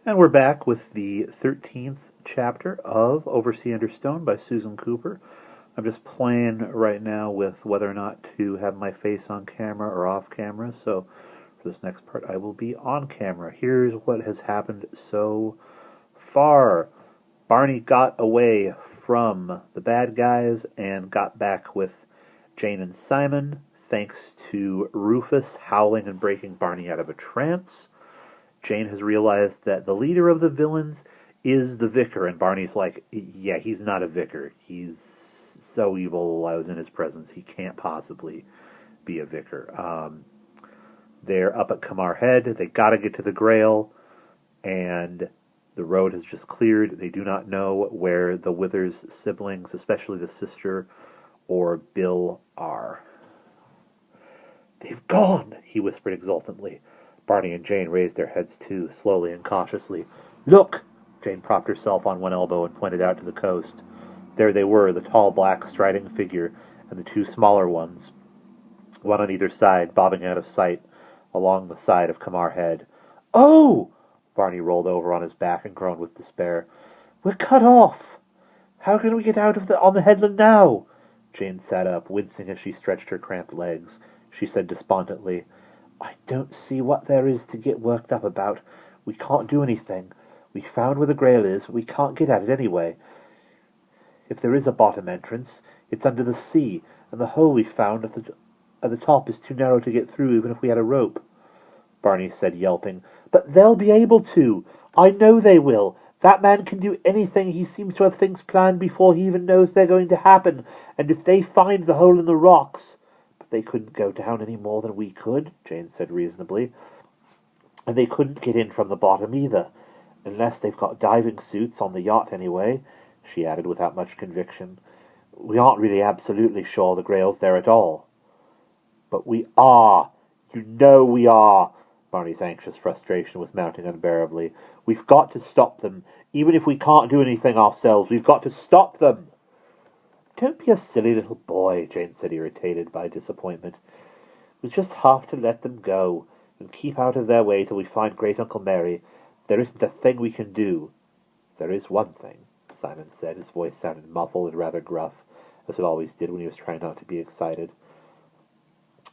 And we're back with the 13th chapter of Oversea Under Stone by Susan Cooper. I'm just playing right now with whether or not to have my face on camera or off camera, so for this next part I will be on camera. Here's what has happened so far. Barney got away from the bad guys and got back with Jane and Simon, thanks to Rufus howling and breaking Barney out of a trance. Jane has realized that the leader of the villains is the vicar, and Barney's like, yeah, he's not a vicar. He's so evil, I was in his presence, he can't possibly be a vicar. They're up at Kamar Head, they gotta get to the Grail, and the road has just cleared. They do not know where the Withers siblings, especially the sister or Bill, are. "They've gone," he whispered exultantly. Barney and Jane raised their heads too, slowly and cautiously. "Look!" Jane propped herself on one elbow and pointed out to the coast. There they were, the tall black striding figure and the two smaller ones, one on either side, bobbing out of sight along the side of Kamar Head. "Oh!" Barney rolled over on his back and groaned with despair. "We're cut off! How can we get out on the headland now?" Jane sat up, wincing as she stretched her cramped legs. She said despondently, "I don't see what there is to get worked up about. We can't do anything. We found where the Grail is, but we can't get at it anyway. If there is a bottom entrance, it's under the sea, and the hole we found at the top is too narrow to get through even if we had a rope." Barney said, yelping, "But they'll be able to. I know they will. That man can do anything. He seems to have things planned before he even knows they're going to happen. And if they find the hole in the rocks—" "But they couldn't go down any more than we could," Jane said reasonably. "And they couldn't get in from the bottom either. Unless they've got diving suits on the yacht anyway," she added without much conviction. "We aren't really absolutely sure the Grail's there at all." "But we are. You know we are." Barney's anxious frustration was mounting unbearably. "We've got to stop them. Even if we can't do anything ourselves, we've got to stop them." "Don't be a silly little boy," Jane said, irritated by disappointment. "We just have to let them go, and keep out of their way till we find Great Uncle Mary. There isn't a thing we can do." "There is one thing," Simon said. His voice sounded muffled and rather gruff, as it always did when he was trying not to be excited.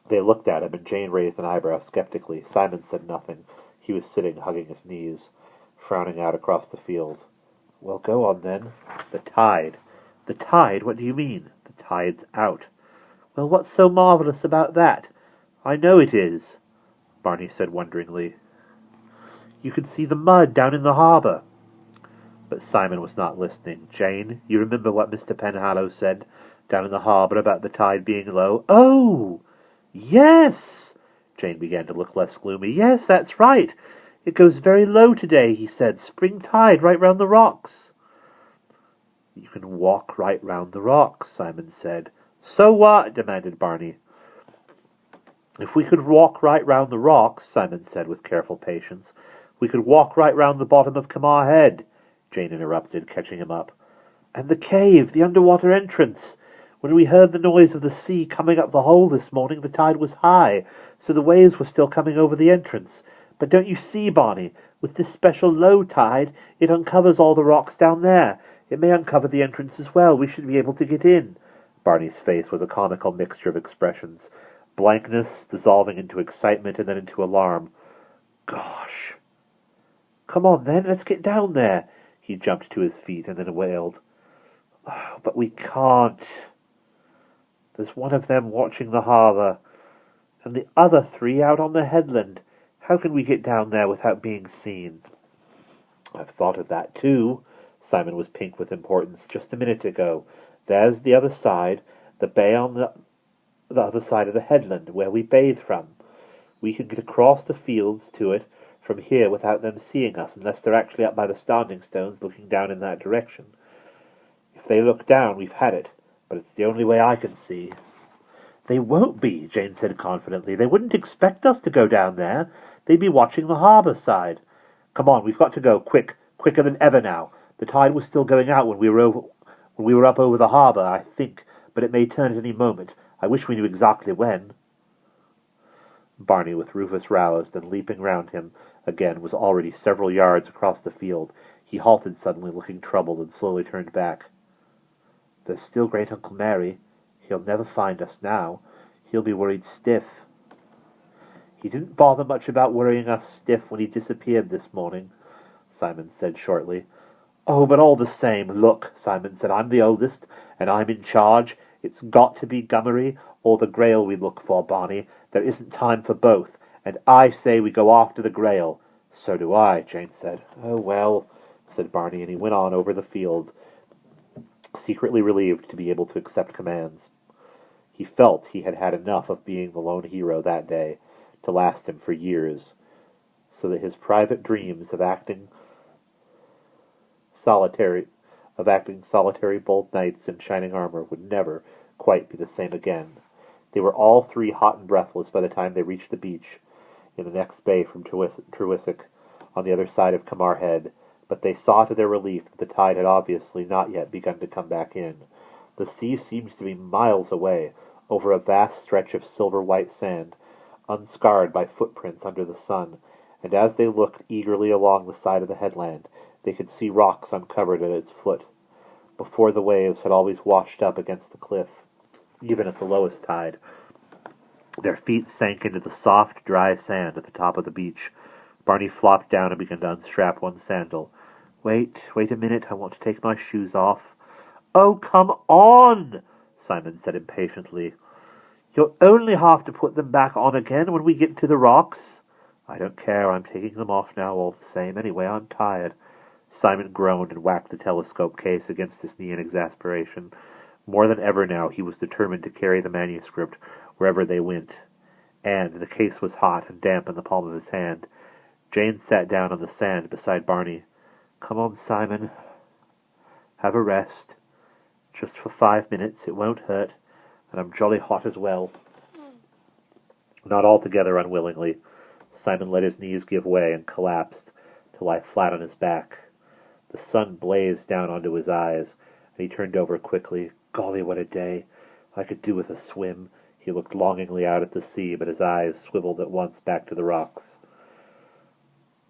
They looked at him, and Jane raised an eyebrow skeptically. Simon said nothing. He was sitting, hugging his knees, frowning out across the field. "Well, go on, then." "The tide." "The tide? What do you mean?" "The tide's out." "Well, what's so marvelous about that?" "I know it is," Barney said wonderingly. "You can see the mud down in the harbour." But Simon was not listening. "Jane, you remember what Mr. Penhallow said down in the harbour about the tide being low?" "Oh! Yes!" Jane began to look less gloomy. "Yes, that's right. It goes very low today," he said. "Spring tide right round the rocks." "You can walk right round the rocks," Simon said. "So what?" demanded Barney. "If we could walk right round the rocks," Simon said with careful patience, "we could walk right round the bottom of Kamar Head," Jane interrupted, catching him up. "And the cave, the underwater entrance. When we heard the noise of the sea coming up the hole this morning, the tide was high, so the waves were still coming over the entrance. But don't you see, Barney, with this special low tide, it uncovers all the rocks down there. It may uncover the entrance as well. We should be able to get in." Barney's face was a comical mixture of expressions. Blankness, dissolving into excitement, and then into alarm. "Gosh!" "Come on, then, let's get down there." He jumped to his feet and then wailed. "Oh, but we can't. There's one of them watching the harbour, and the other three out on the headland. How can we get down there without being seen?" "I've thought of that too." Simon was pink with importance. "Just a minute ago. There's the other side, the bay on the other side of the headland, where we bathe from. We can get across the fields to it from here without them seeing us, unless they're actually up by the standing stones looking down in that direction. If they look down, we've had it, but it's the only way I can see." "They won't be," Jane said confidently. "They wouldn't expect us to go down there. They'd be watching the harbour side. Come on, we've got to go, quick, quicker than ever now. The tide was still going out when we were up over the harbour, I think, but it may turn at any moment. I wish we knew exactly when." Barney, with Rufus roused and leaping round him, again was already several yards across the field. He halted suddenly, looking troubled, and slowly turned back. "There's still Great Uncle Mary. He'll never find us now. He'll be worried stiff." "He didn't bother much about worrying us stiff when he disappeared this morning," Simon said shortly. "Oh, but all the same, look," Simon said, "I'm the oldest, and I'm in charge. It's got to be Gummery or the Grail we look for, Barney. There isn't time for both, and I say we go after the Grail." "So do I," Jane said. "Oh, well," said Barney, and he went on over the field, secretly relieved to be able to accept commands. He felt he had had enough of being the lone hero that day, to last him for years, so that his private dreams of acting solitary bold knights in shining armor would never quite be the same again. They were all three hot and breathless by the time they reached the beach in the next bay from Trewissick, on the other side of Kamar Head, but they saw to their relief that the tide had obviously not yet begun to come back in. The sea seemed to be miles away, over a vast stretch of silver-white sand, unscarred by footprints under the sun, and as they looked eagerly along the side of the headland, they could see rocks uncovered at its foot. Before the waves had always washed up against the cliff, even at the lowest tide. Their feet sank into the soft, dry sand at the top of the beach. Barney flopped down and began to unstrap one sandal. Wait a minute, I want to take my shoes off." "Oh, come on," Simon said impatiently. "You'll only have to put them back on again when we get to the rocks." "I don't care, I'm taking them off now all the same. Anyway, I'm tired." Simon groaned and whacked the telescope case against his knee in exasperation. More than ever now, he was determined to carry the manuscript wherever they went, and the case was hot and damp in the palm of his hand. Jane sat down on the sand beside Barney. "Come on, Simon. Have a rest. Just for 5 minutes, it won't hurt, and I'm jolly hot as well." Not altogether unwillingly, Simon let his knees give way and collapsed to lie flat on his back. The sun blazed down onto his eyes, and he turned over quickly. "Golly, what a day! I could do with a swim." He looked longingly out at the sea, but his eyes swiveled at once back to the rocks.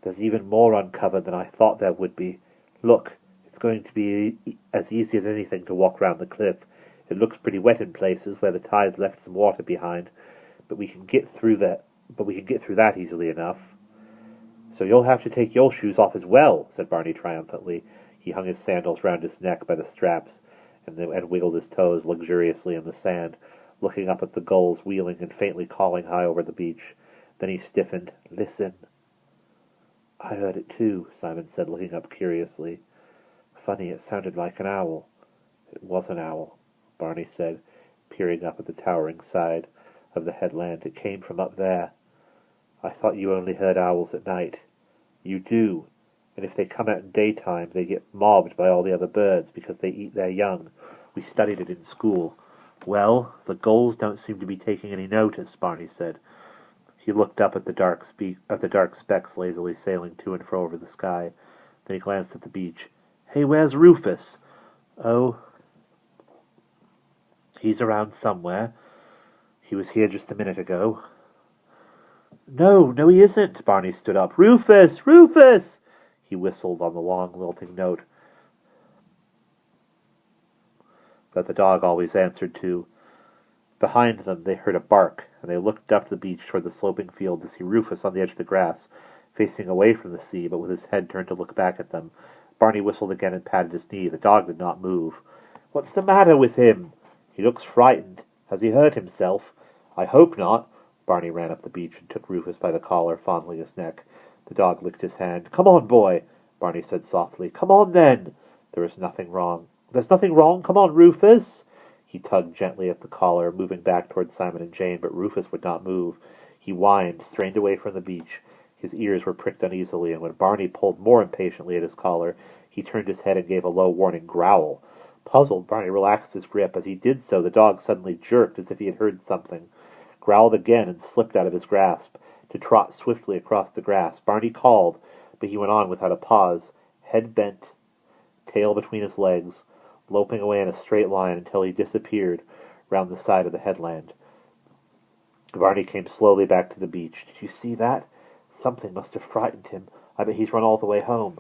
"There's even more uncovered than I thought there would be. Look, it's going to be as easy as anything to walk round the cliff. It looks pretty wet in places where the tide's left some water behind, but we can get through that easily enough." "So you'll have to take your shoes off as well," said Barney triumphantly. He hung his sandals round his neck by the straps and wiggled his toes luxuriously in the sand, looking up at the gulls wheeling and faintly calling high over the beach. Then he stiffened. "Listen." "I heard it too," Simon said, looking up curiously. "Funny, it sounded like an owl." "It was an owl," Barney said, peering up at the towering side of the headland. "It came from up there." "I thought you only heard owls at night." "You do, and if they come out in daytime, they get mobbed by all the other birds because they eat their young. We studied it in school." "Well, the gulls don't seem to be taking any notice," Barney said. He looked up at the dark specks lazily sailing to and fro over the sky. Then he glanced at the beach. "Hey, where's Rufus?" "Oh, he's around somewhere. He was here just a minute ago." No, he isn't." Barney stood up. "Rufus! Rufus!" He whistled on the long, lilting note that the dog always answered to. Behind them they heard a bark, and they looked up the beach toward the sloping field to see Rufus on the edge of the grass, facing away from the sea, but with his head turned to look back at them. Barney whistled again and patted his knee. The dog did not move. "What's the matter with him?" "He looks frightened. Has he hurt himself?" "I hope not." Barney ran up the beach and took Rufus by the collar, fondling his neck. The dog licked his hand. "Come on, boy," Barney said softly. "Come on, then." There was nothing wrong. "There's nothing wrong? Come on, Rufus." He tugged gently at the collar, moving back toward Simon and Jane, but Rufus would not move. He whined, strained away from the beach. His ears were pricked uneasily, and when Barney pulled more impatiently at his collar, he turned his head and gave a low warning growl. Puzzled, Barney relaxed his grip. As he did so, the dog suddenly jerked as if he had heard something, growled again, and slipped out of his grasp to trot swiftly across the grass. Barney called, but he went on without a pause, head bent, tail between his legs, loping away in a straight line until he disappeared round the side of the headland. Barney came slowly back to the beach. "Did you see that?" Something must have frightened him. I bet he's run all the way home.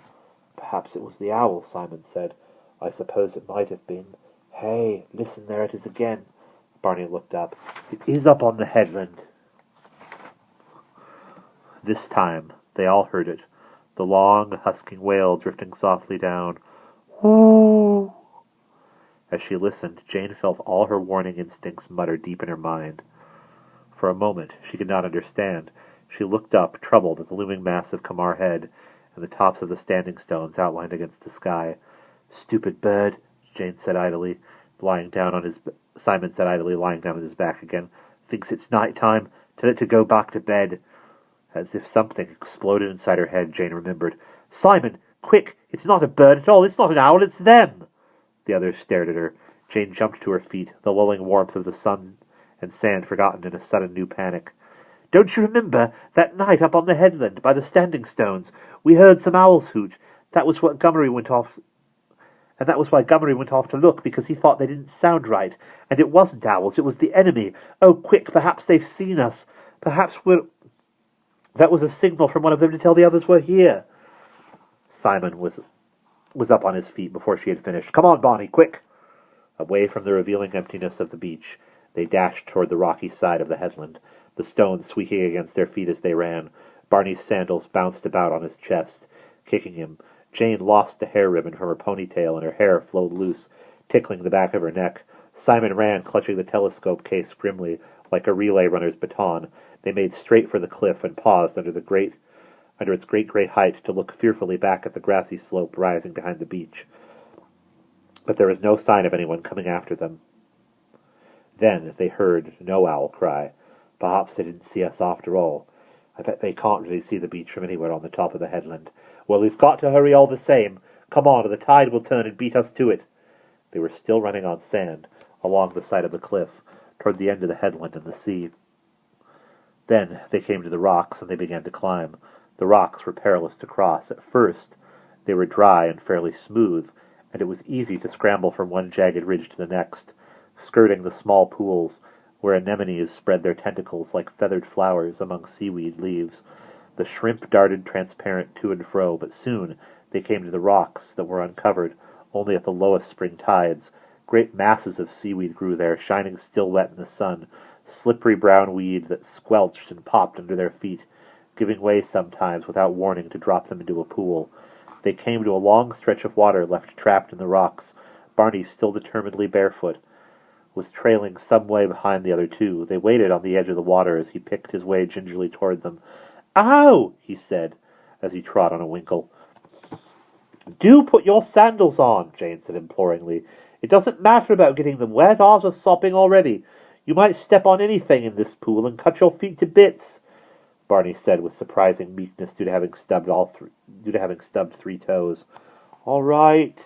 Perhaps it was the owl, Simon said. I suppose it might have been. Hey, listen, there it is again. Barney looked up. It is up on the headland. This time, they all heard it. The long, husking wail drifting softly down. Whoo! As she listened, Jane felt all her warning instincts mutter deep in her mind. For a moment, she could not understand. She looked up, troubled, at the looming mass of Kamar Head and the tops of the standing stones outlined against the sky. Stupid bird, Jane said idly, Simon said idly, lying down on his back again. Thinks it's night time. Tell it to go back to bed. As if something exploded inside her head, Jane remembered. Simon, quick! It's not a bird at all. It's not an owl. It's them! The others stared at her. Jane jumped to her feet, the lulling warmth of the sun and sand forgotten in a sudden new panic. Don't you remember that night up on the headland by the standing stones? We heard some owls hoot. That was why Gummery went off to look, because he thought they didn't sound right. And it wasn't owls, it was the enemy. Oh, quick, perhaps they've seen us. That was a signal from one of them to tell the others we're here. Simon was up on his feet before she had finished. Come on, Bonnie, quick! Away from the revealing emptiness of the beach, they dashed toward the rocky side of the headland, the stones squeaking against their feet as they ran. Barney's sandals bounced about on his chest, kicking him. Jane lost the hair ribbon from her ponytail, and her hair flowed loose, tickling the back of her neck. Simon ran, clutching the telescope case grimly, like a relay runner's baton. They made straight for the cliff and paused under its great gray height to look fearfully back at the grassy slope rising behind the beach. But there was no sign of anyone coming after them. Then they heard no owl cry. Perhaps they didn't see us after all. I bet they can't really see the beach from anywhere on the top of the headland. Well, we've got to hurry all the same. Come on, or the tide will turn and beat us to it. They were still running on sand, along the side of the cliff, toward the end of the headland and the sea. Then they came to the rocks, and they began to climb. The rocks were perilous to cross. At first, they were dry and fairly smooth, and it was easy to scramble from one jagged ridge to the next, skirting the small pools where anemones spread their tentacles like feathered flowers among seaweed leaves. The shrimp darted transparent to and fro, but soon they came to the rocks that were uncovered only at the lowest spring tides. Great masses of seaweed grew there, shining still wet in the sun, slippery brown weed that squelched and popped under their feet, giving way sometimes without warning to drop them into a pool. They came to a long stretch of water left trapped in the rocks. Barney, still determinedly barefoot, was trailing some way behind the other two. They waited on the edge of the water as he picked his way gingerly toward them. Ow! He said, as he trod on a winkle. Do put your sandals on, Jane said imploringly. It doesn't matter about getting them wet. Ours are sopping already. You might step on anything in this pool and cut your feet to bits, Barney said with surprising meekness due to having stubbed 3 toes. All right.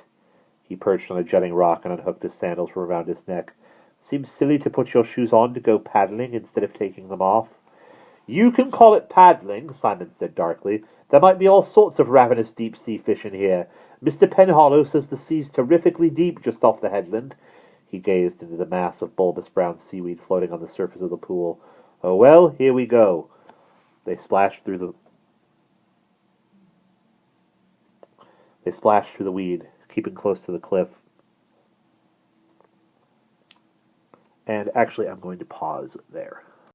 He perched on a jutting rock and unhooked his sandals from around his neck. Seems silly to put your shoes on to go paddling instead of taking them off. You can call it paddling, Simon said darkly. There might be all sorts of ravenous deep-sea fish in here. Mr. Penhollow says the sea's terrifically deep just off the headland. He gazed into the mass of bulbous brown seaweed floating on the surface of the pool. Oh, well, here we go. They splashed through the weed, keeping close to the cliff. And actually, I'm going to pause there.